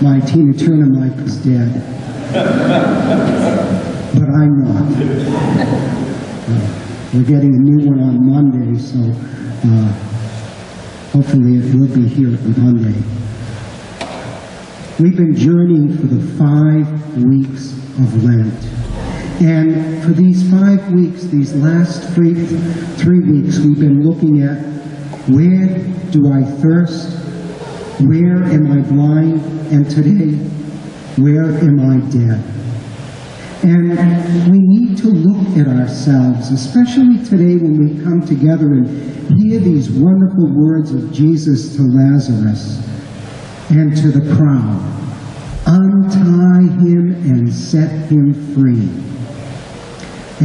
my Tina Turner mic is dead. But I'm not. We're getting a new one on Monday, so hopefully it will be here on Monday. We've been journeying for the 5 weeks of Lent. And for these 5 weeks, these last 3 weeks, we've been looking at where do I thirst? Where am I blind? And today, where am I dead? And we need to look at ourselves, especially today when we come together and hear these wonderful words of Jesus to Lazarus and to the crowd. Untie him and set him free.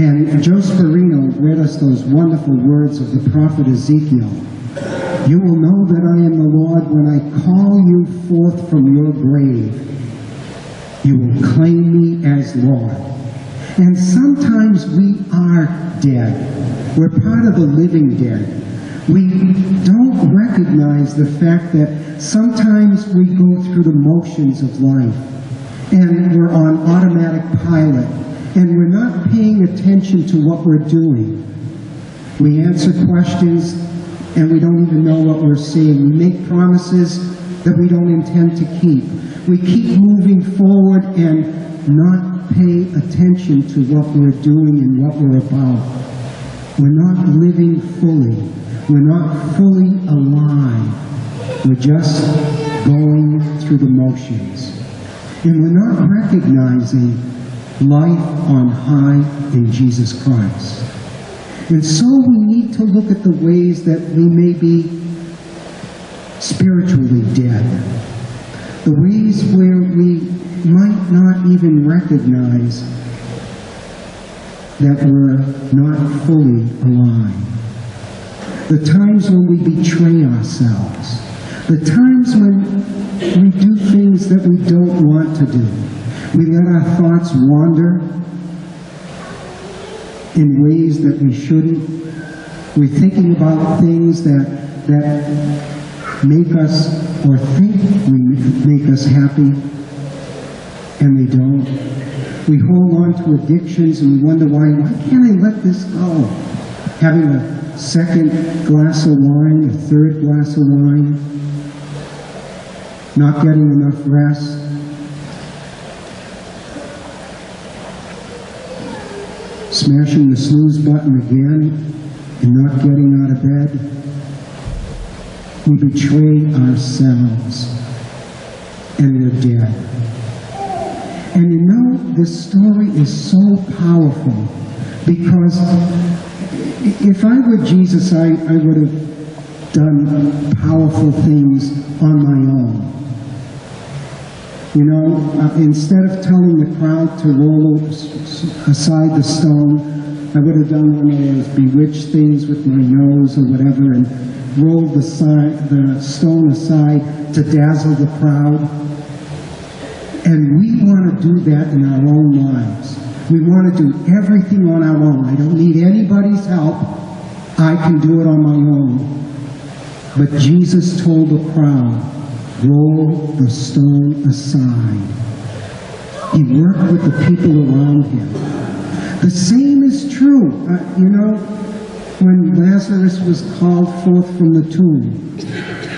And Joe Sperino read us those wonderful words of the prophet Ezekiel. You will know that I am the Lord when I call you forth from your grave. You will claim me as Lord. And sometimes we are dead. We're part of the living dead. We don't recognize the fact that sometimes we go through the motions of life and we're on automatic pilot and we're not paying attention to what we're doing. We answer questions and we don't even know what we're saying. We make promises that we don't intend to keep. We keep moving forward and not pay attention to what we're doing and what we're about. We're not living fully. We're not fully alive. We're just going through the motions. And we're not recognizing life on high in Jesus Christ. And so we need to look at the ways that we may be spiritually dead. The ways where we might not even recognize that we're not fully alive. The times when we betray ourselves. The times when we do things that we don't want to do. We let our thoughts wander in ways that we shouldn't. We're thinking about things that make us or think make us happy, and they don't. We hold on to addictions and we wonder why can't I let this go? Having a second glass of wine, a third glass of wine, not getting enough rest. Smashing the snooze button again and not getting out of bed. We betray ourselves and we're dead. And you know, this story is so powerful because if I were Jesus, I would have done powerful things on my own. You know, instead of telling the crowd to roll aside the stone, I would have done one of those bewitched things with my nose or whatever and rolled the stone aside to dazzle the crowd. And we want to do that in our own lives. We want to do everything on our own. I don't need anybody's help. I can do it on my own. But Jesus told the crowd, roll the stone aside. He worked with the people around him. The same is true. You know, when Lazarus was called forth from the tomb,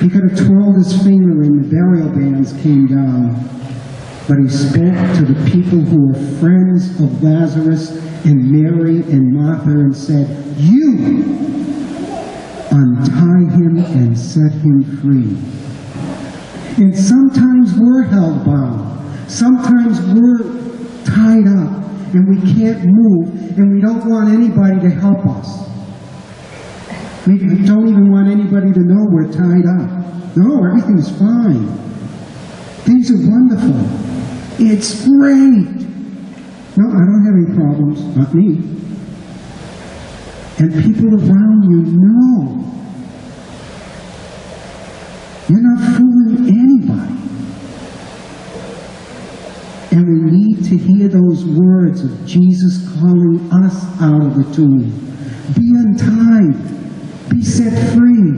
he could have twirled his finger and the burial bands came down. But he spoke to the people who were friends of Lazarus and Mary and Martha and said, you untie him and set him free. And sometimes we're held bound. Sometimes we're tied up and we can't move and we don't want anybody to help us. We don't even want anybody to know we're tied up. No, everything's fine. Things are wonderful. It's great. No, I don't have any problems. Not me. And people around you know. You're not fooling anybody. And we need to hear those words of Jesus calling us out of the tomb. Be untied. Be set free.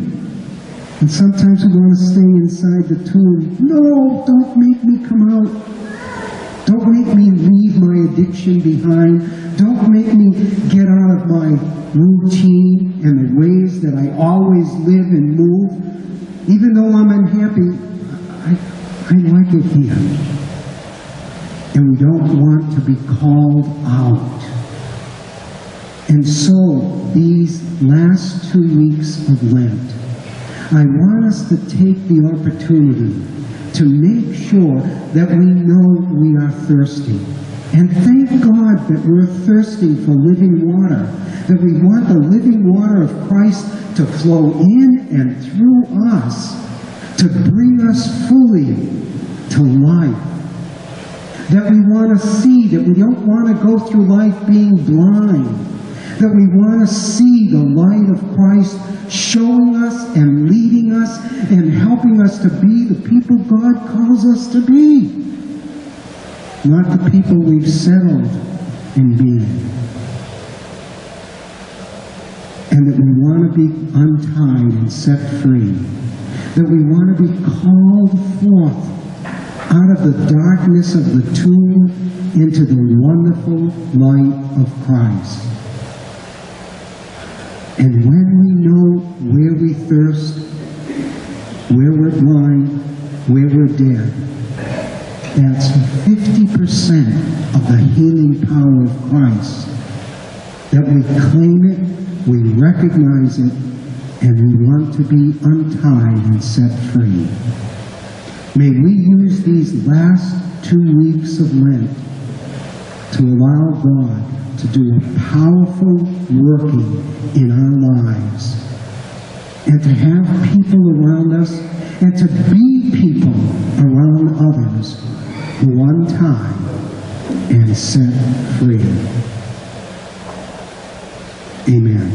And sometimes we want to stay inside the tomb. No, don't make me me come out. Don't make me leave my addiction behind. Don't make me get out of my routine and the ways that I always live and move. Even though I'm unhappy, I like it here. And we don't want to be called out. And so, these last 2 weeks of Lent, I want us to take the opportunity to make sure that we know we are thirsty. And thank God that we're thirsty for living water, that we want the living water of Christ to flow in and through us, to bring us fully to life. That we want to see, that we don't want to go through life being blind, that we want to see the light of Christ showing us and leading us and helping us to be the people God calls us to be. Not the people we've settled in being. And that we want to be untied and set free. That we want to be called forth out of the darkness of the tomb into the wonderful light of Christ. And when we know where we thirst, where we're blind, where we're dead, that's 50% of the healing power of Christ. That we claim it, we recognize it, and we want to be untied and set free. May we use these last 2 weeks of Lent to allow God to do a powerful working in our lives, and to have people around us, and to be people around others who untie and set free. Amen.